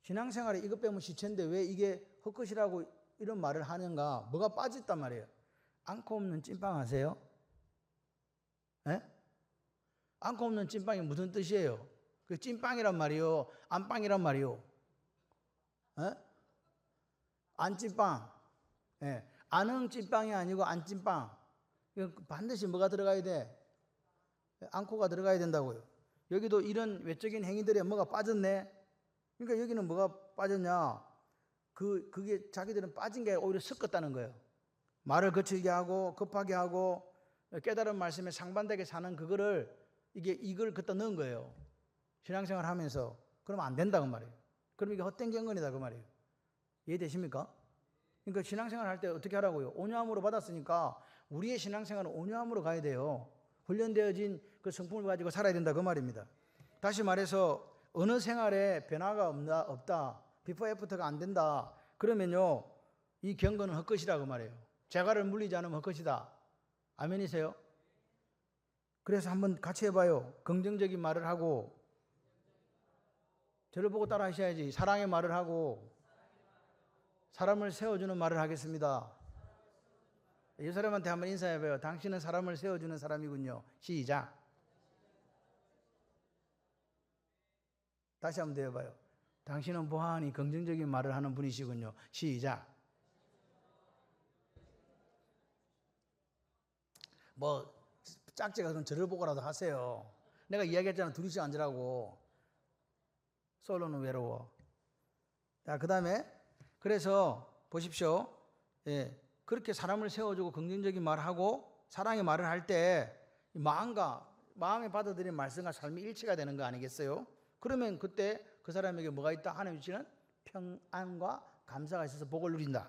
신앙생활에 이것 빼면 시체인데 왜 이게 헛것이라고 이런 말을 하는가? 뭐가 빠졌단 말이에요. 앙코 없는 찐빵 아세요? 예? 앙코 없는 찐빵이 무슨 뜻이에요? 그 찐빵이란 말이요? 안빵이란 말이요? 예? 안찐빵. 예. 안흥 찐빵이 아니고 안찐빵. 반드시 뭐가 들어가야 돼? 앙코가 들어가야 된다고요. 여기도 이런 외적인 행위들에 뭐가 빠졌네. 그러니까 여기는 뭐가 빠졌냐? 그게 자기들은 빠진 게 오히려 섞었다는 거예요. 말을 거칠게 하고 급하게 하고 깨달은 말씀에 상반되게 사는 그거를 이걸 갖다 넣은 거예요. 신앙생활 하면서. 그러면 안 된다 그 말이에요. 그럼 이게 헛된 경건이다 그 말이에요. 이해되십니까? 그러니까 신앙생활 할 때 어떻게 하라고요? 온유함으로 받았으니까 우리의 신앙생활은 온유함으로 가야 돼요. 훈련되어진 그 성품을 가지고 살아야 된다 그 말입니다. 다시 말해서 어느 생활에 변화가 없다. 비포 애프터가 안 된다. 그러면요. 이 경건은 헛것이라 그 말이에요. 재갈을 물리지 않으면 헛것이다. 아멘이세요? 그래서 한번 같이 해봐요. 긍정적인 말을 하고 저를 보고 따라 하셔야지. 사랑의 말을 하고 사람을 세워주는 말을 하겠습니다. 이 사람한테 한번 인사해봐요. 당신은 사람을 세워주는 사람이군요. 시작. 다시 한번 더 해봐요. 당신은 보아하니 긍정적인 말을 하는 분이시군요. 시작. 뭐 짝지가 그럼 저를 보고라도 하세요. 내가 이야기했잖아. 둘이서 앉으라고. 솔로는 외로워. 자, 그 다음에 그래서 보십시오. 예, 그렇게 사람을 세워주고 긍정적인 말을 하고 사랑의 말을 할 때 마음에 받아들인 말씀과 삶이 일치가 되는 거 아니겠어요? 그러면 그때 그 그 사람에게 뭐가 있다? 하나님 주시는 평안과 감사가 있어서 복을 누린다.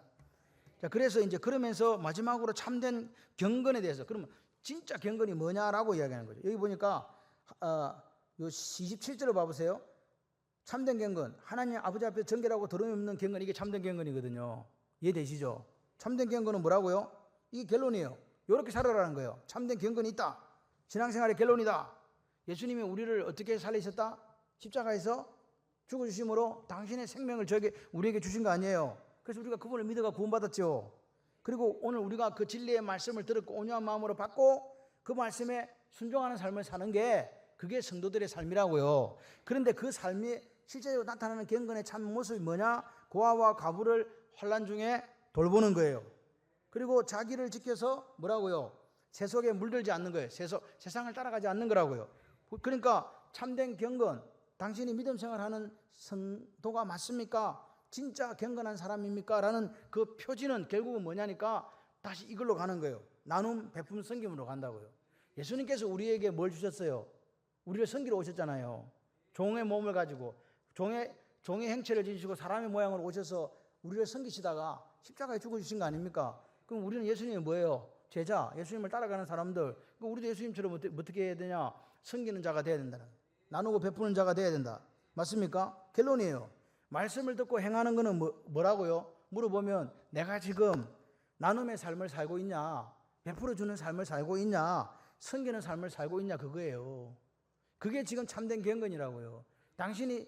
자, 그래서 이제 그러면서 마지막으로 참된 경건에 대해서, 그러면 진짜 경건이 뭐냐라고 이야기하는 거죠. 여기 보니까 요 27절을 봐보세요. 참된 경건, 하나님 아버지 앞에 정결하고 더러움이 없는 경건, 이게 참된 경건이거든요. 이해되시죠? 참된 경건은 뭐라고요? 이게 결론이에요. 이렇게 살아라는 거예요. 참된 경건이 있다. 신앙생활의 결론이다. 예수님이 우리를 어떻게 살리셨다? 십자가에서 죽어주심으로 당신의 생명을 우리에게 주신 거 아니에요. 그래서 우리가 그분을 믿어가 구원받았죠. 그리고 오늘 우리가 그 진리의 말씀을 들었고 온유한 마음으로 받고 그 말씀에 순종하는 삶을 사는 게, 그게 성도들의 삶이라고요. 그런데 그 삶이 실제로 나타나는 경건의 참 모습이 뭐냐? 고아와 과부를 환난 중에 돌보는 거예요. 그리고 자기를 지켜서 뭐라고요? 세속에 물들지 않는 거예요. 세상을 따라가지 않는 거라고요. 그러니까 참된 경건, 당신이 믿음 생활하는 성도가 맞습니까? 진짜 경건한 사람입니까? 라는 그 표지는 결국은 뭐냐니까 다시 이걸로 가는 거예요. 나눔, 베품, 섬김으로 간다고요. 예수님께서 우리에게 뭘 주셨어요? 우리를 섬기러 오셨잖아요. 종의 몸을 가지고 종의 행체를 지니시고 사람의 모양으로 오셔서 우리를 섬기시다가 십자가에 죽어주신 거 아닙니까? 그럼 우리는 예수님이 뭐예요? 제자, 예수님을 따라가는 사람들. 우리도 예수님처럼 어떻게 해야 되냐? 섬기는 자가 돼야 된다는, 나누고 베푸는 자가 돼야 된다. 맞습니까? 결론이에요. 말씀을 듣고 행하는 거는 뭐라고요? 물어보면 내가 지금 나눔의 삶을 살고 있냐, 베풀어주는 삶을 살고 있냐, 섬기는 삶을 살고 있냐, 그거예요. 그게 지금 참된 경건이라고요. 당신이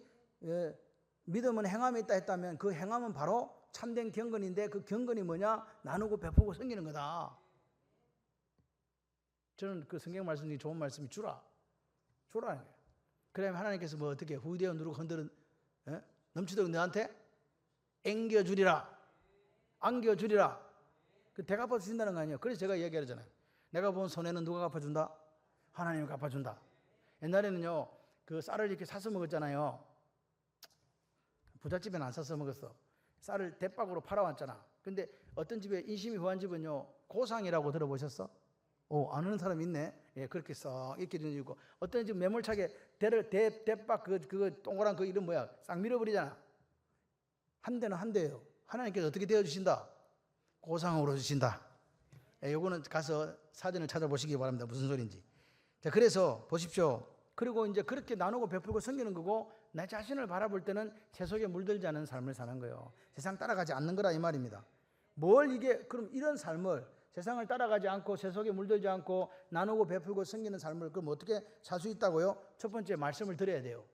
믿음은 행함에 있다 했다면 그 행함은 바로 참된 경건인데, 그 경건이 뭐냐? 나누고 베푸고 섬기는 거다. 저는 그 성경 말씀 중에 좋은 말씀이 주라는 거예요. 그러면 하나님께서 뭐 어떻게 후대어 누르고 흔들은 넘치도록 너한테 앵겨주리라, 안겨주리라. 그 대갚아 주신다는 거 아니에요. 그래서 제가 이야기하잖아요. 내가 본 손해는 누가 갚아준다? 하나님이 갚아준다. 옛날에는요, 그 쌀을 이렇게 사서 먹었잖아요. 부잣집에는 안 사서 먹었어. 쌀을 대박으로 팔아왔잖아. 근데 어떤 집에 인심이 후한 집은요, 고상이라고 들어보셨어? 아는 사람 있네. 예, 그렇게 썩 이렇게 되고, 어떤 집 매몰차게 대박 그거 동그란 그 이름 뭐야? 싹 밀어버리잖아. 한 대는 한 대예요. 하나님께서 어떻게 되어 주신다? 고상으로 주신다. 예, 요거는 가서 사전을 찾아보시기 바랍니다. 무슨 소리인지. 자, 그래서 보십시오. 그리고 이제 그렇게 나누고 베풀고 섬기는 거고, 내 자신을 바라볼 때는 세속에 물들지 않은 삶을 사는 거예요. 세상 따라가지 않는 거라 이 말입니다. 그럼 이런 삶을, 세상을 따라가지 않고 세속에 물들지 않고 나누고 베풀고 섬기는 삶을 그럼 어떻게 살 수 있다고요? 첫 번째, 말씀을 들어야 돼요.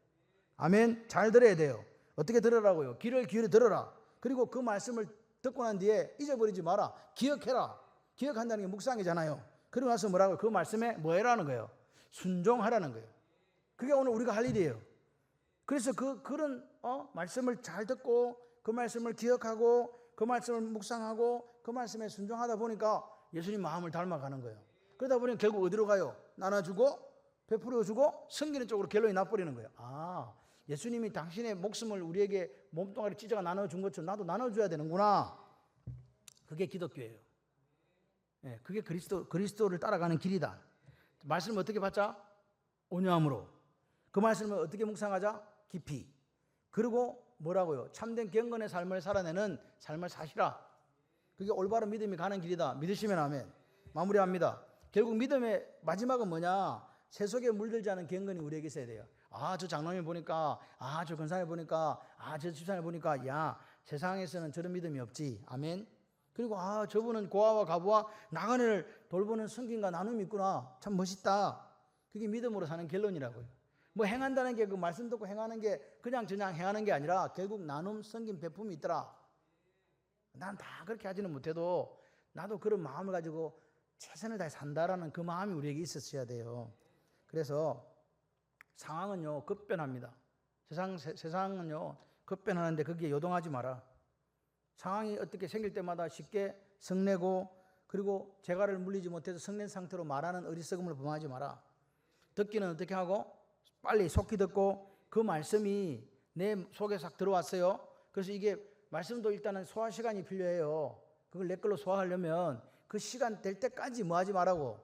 아멘. 잘 들어야 돼요. 어떻게 들으라고요? 귀를 기울여 들어라. 그리고 그 말씀을 듣고 난 뒤에 잊어버리지 마라. 기억해라. 기억한다는 게 묵상이잖아요. 그러고 나서 뭐라고요? 그 말씀에 뭐 해라는 거예요? 순종하라는 거예요. 그게 오늘 우리가 할 일이에요. 그래서 그런 말씀을 잘 듣고 그 말씀을 기억하고 그 말씀을 묵상하고 그 말씀에 순종하다 보니까 예수님 마음을 닮아가는 거예요. 그러다 보니 결국 어디로 가요? 나눠주고 베풀어주고 섬기는 쪽으로 결론이 나버리는 거예요. 예수님이 당신의 목숨을 우리에게 몸뚱아리 찢어가 나눠준 것처럼 나도 나눠줘야 되는구나. 그게 기독교예요. 예, 그게 그리스도를 따라가는 길이다. 말씀을 어떻게 받자? 온유함으로. 그 말씀을 어떻게 묵상하자? 깊이. 그리고 뭐라고요? 참된 경건의 삶을 살아내는 삶을 사시라. 그게 올바른 믿음이 가는 길이다. 믿으시면 아멘. 마무리합니다. 결국 믿음의 마지막은 뭐냐? 세속에 물들지 않은 경건이 우리에게 있어야 돼요. 저 장로님 보니까, 저 권사님 보니까, 저 집사님 보니까, 야, 세상에서는 저런 믿음이 없지. 아멘. 그리고 저분은 고아와 과부와 나그네를 돌보는 섬김과 나눔이 있구나. 참 멋있다. 그게 믿음으로 사는 결론이라고요. 뭐 행한다는 게 그 말씀 듣고 행하는 게 그냥 행하는 게 아니라 결국 나눔, 섬김, 베품이 있더라. 난 다 그렇게 하지는 못해도 나도 그런 마음을 가지고 최선을 다해 산다라는 그 마음이 우리에게 있었어야 돼요. 그래서 상황은요, 급변합니다. 세상은요, 급변하는데 거기에 요동하지 마라. 상황이 어떻게 생길 때마다 쉽게 성내고, 그리고 재갈을 물리지 못해서 성낸 상태로 말하는 어리석음을 범하지 마라. 듣기는 어떻게 하고? 빨리 속히 듣고 그 말씀이 내 속에 싹 들어왔어요. 그래서 이게 말씀도 일단은 소화 시간이 필요해요. 그걸 내 걸로 소화하려면 그 시간 될 때까지 뭐 하지 말라고?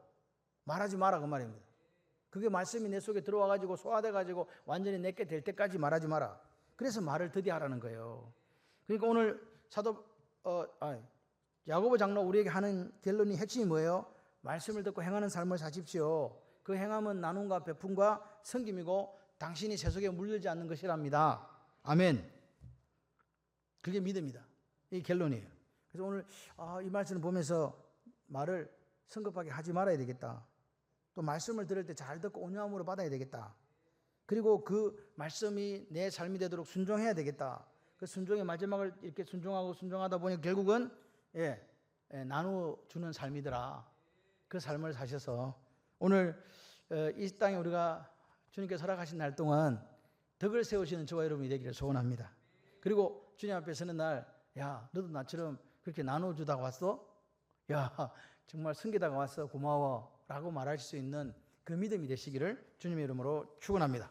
말하지 마라 그 말입니다. 그게 말씀이 내 속에 들어와가지고 소화돼가지고 완전히 내게 될 때까지 말하지 마라. 그래서 말을 더디하라는 거예요. 그러니까 오늘 야고보 장로 우리에게 하는 결론이 핵심이 뭐예요? 말씀을 듣고 행하는 삶을 사십시오. 그 행함은 나눔과 베품과 섬김이고 당신이 세속에 물들지 않는 것이랍니다. 아멘. 그게 믿음이다. 이 결론이에요. 그래서 오늘 이 말씀을 보면서 말을 성급하게 하지 말아야 되겠다. 또 말씀을 들을 때 잘 듣고 온유함으로 받아야 되겠다. 그리고 그 말씀이 내 삶이 되도록 순종해야 되겠다. 그 순종의 마지막을 이렇게 순종하다 보니 결국은 나눠주는 삶이더라. 그 삶을 사셔서 오늘 이 땅에 우리가 주님께서 허락하신 날 동안 덕을 세우시는 저와 여러분이 되기를 소원합니다. 그리고 주님 앞에 서는 날, 야, 너도 나처럼 그렇게 나눠주다가 왔어? 야, 정말 섬기다가 왔어. 고마워. 라고 말할 수 있는 그 믿음이 되시기를 주님의 이름으로 축원합니다.